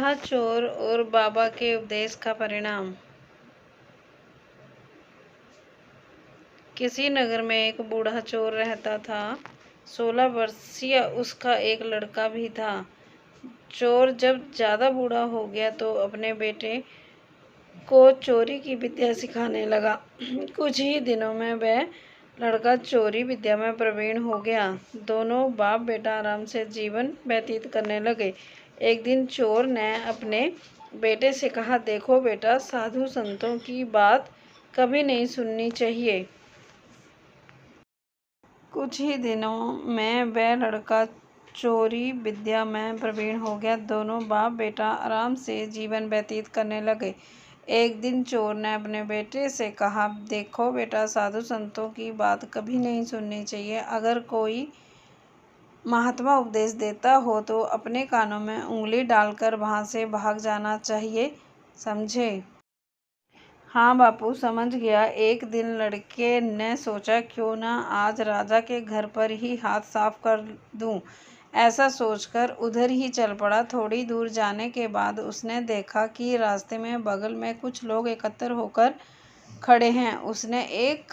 बूढ़ा चोर और बाबा के उपदेश का परिणाम। किसी नगर में एक बूढ़ा चोर रहता था। 16 वर्षीय उसका एक लड़का भी था। चोर जब ज़्यादा बूढ़ा हो गया तो अपने बेटे को चोरी की विद्या सिखाने लगा। कुछ ही दिनों में वह लड़का चोरी विद्या में प्रवीण हो गया। दोनों बाप बेटा आराम से जीवन व्यतीत करने लगे। एक दिन चोर ने अपने बेटे से कहा, देखो बेटा, साधु संतों की बात कभी नहीं सुननी चाहिए। कुछ ही दिनों में वह लड़का चोरी विद्या में प्रवीण हो गया। दोनों बाप बेटा आराम से जीवन व्यतीत करने लगे। एक दिन चोर ने अपने बेटे से कहा, देखो बेटा, साधु संतों की बात कभी नहीं सुननी चाहिए। अगर कोई महात्मा उपदेश देता हो तो अपने कानों में उंगली डालकर वहां से भाग जाना चाहिए, समझे? हाँ बापू, समझ गया। एक दिन लड़के ने सोचा, क्यों ना आज राजा के घर पर ही हाथ साफ कर दूं। ऐसा सोचकर उधर ही चल पड़ा। थोड़ी दूर जाने के बाद उसने देखा कि रास्ते में बगल में कुछ लोग एकत्र होकर खड़े हैं। उसने एक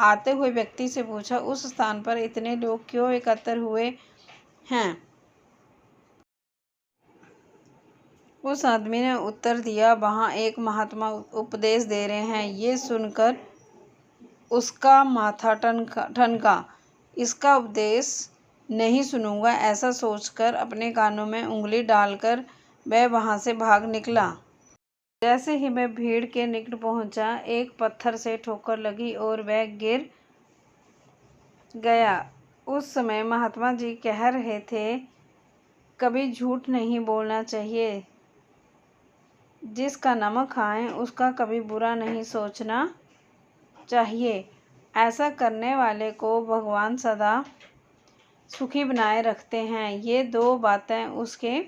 आते हुए व्यक्ति से पूछा, उस स्थान पर इतने लोग क्यों एकत्र हुए हैं? उस आदमी ने उत्तर दिया, वहाँ एक महात्मा उपदेश दे रहे हैं। ये सुनकर उसका माथा ठनका। इसका उपदेश नहीं सुनूंगा। ऐसा सोचकर अपने कानों में उंगली डालकर वह वहां से भाग निकला। जैसे ही वह भीड़ के निकट पहुंचा, एक पत्थर से ठोकर लगी और वह गिर गया। उस समय महात्मा जी कह रहे थे, कभी झूठ नहीं बोलना चाहिए। जिसका नमक खाएं उसका कभी बुरा नहीं सोचना चाहिए। ऐसा करने वाले को भगवान सदा सुखी बनाए रखते हैं। ये दो बातें उसके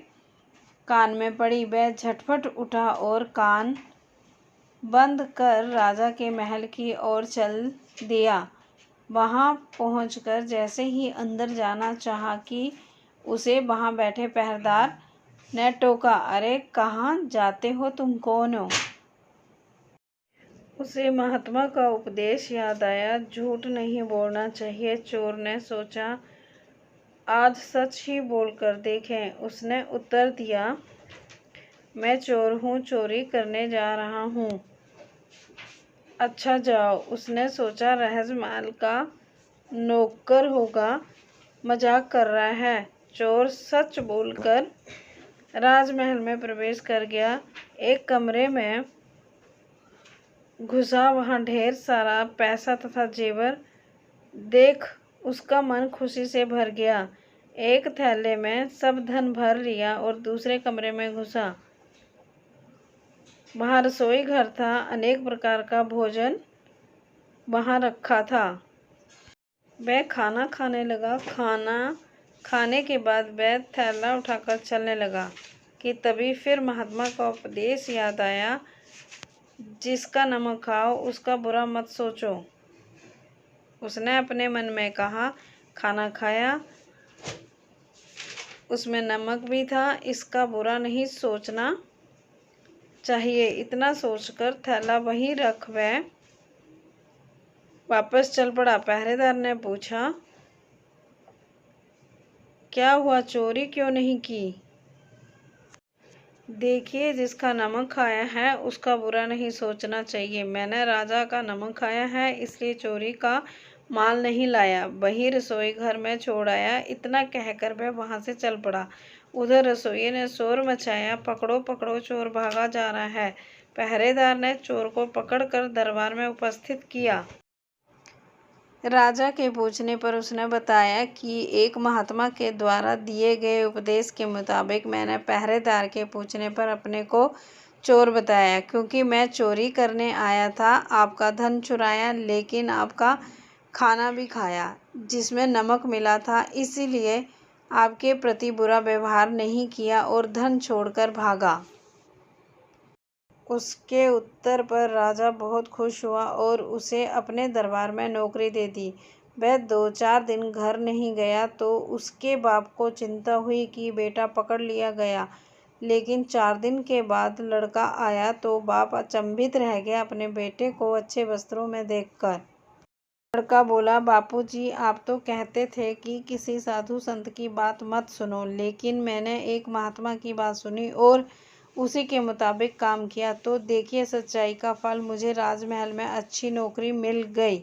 कान में पड़ी। वह झटपट उठा और कान बंद कर राजा के महल की ओर चल दिया। वहां पहुंचकर जैसे ही अंदर जाना चाहा कि उसे वहां बैठे पहरेदार ने टोका, अरे कहाँ जाते हो, तुम कौन हो? उसे महात्मा का उपदेश याद आया, झूठ नहीं बोलना चाहिए। चोर ने सोचा, आज सच ही बोलकर देखें। उसने उत्तर दिया, मैं चोर हूँ, चोरी करने जा रहा हूँ। अच्छा जाओ। उसने सोचा, रहजमाल का नौकर होगा, मजाक कर रहा है। चोर सच बोलकर राजमहल में प्रवेश कर गया। एक कमरे में घुसा। वहां ढेर सारा पैसा तथा जेवर देख उसका मन खुशी से भर गया। एक थैले में सब धन भर लिया और दूसरे कमरे में घुसा। वहां रसोई घर था। अनेक प्रकार का भोजन वहां रखा था। वह खाना खाने लगा। खाना खाने के बाद वह थैला उठाकर चलने लगा कि तभी फिर महात्मा का उपदेश याद आया, जिसका नमक खाओ उसका बुरा मत सोचो। उसने अपने मन में कहा, खाना खाया, उसमें नमक भी था, इसका बुरा नहीं सोचना चाहिए। इतना सोचकर थैला वहीं रख वह वापस चल पड़ा। पहरेदार ने पूछा, क्या हुआ, चोरी क्यों नहीं की? देखिए, जिसका नमक खाया है उसका बुरा नहीं सोचना चाहिए। मैंने राजा का नमक खाया है, इसलिए चोरी का माल नहीं लाया, वही रसोई घर में छोड़ आया। इतना कहकर वह वहां से चल पड़ा। उधर रसोइये ने शोर मचाया, पकड़ो पकड़ो, चोर भागा जा रहा है। पहरेदार ने चोर को पकड़कर दरबार में उपस्थित किया। राजा के पूछने पर उसने बताया कि एक महात्मा के द्वारा दिए गए उपदेश के मुताबिक मैंने पहरेदार के पूछने पर अपने को चोर बताया, क्योंकि मैं चोरी करने आया था। आपका धन चुराया, लेकिन आपका खाना भी खाया जिसमें नमक मिला था, इसीलिए आपके प्रति बुरा व्यवहार नहीं किया और धन छोड़कर भागा। उसके उत्तर पर राजा बहुत खुश हुआ और उसे अपने दरबार में नौकरी दे दी। वह 2-4 दिन घर नहीं गया तो उसके बाप को चिंता हुई कि बेटा पकड़ लिया गया। लेकिन 4 दिन के बाद लड़का आया तो बाप अचंभित रह गया अपने बेटे को अच्छे वस्त्रों में देखकर। लड़का बोला, बापूजी, आप तो कहते थे कि किसी साधु संत की बात मत सुनो, लेकिन मैंने एक महात्मा की बात सुनी और उसी के मुताबिक काम किया, तो देखिए सच्चाई का फल, मुझे राजमहल में अच्छी नौकरी मिल गई।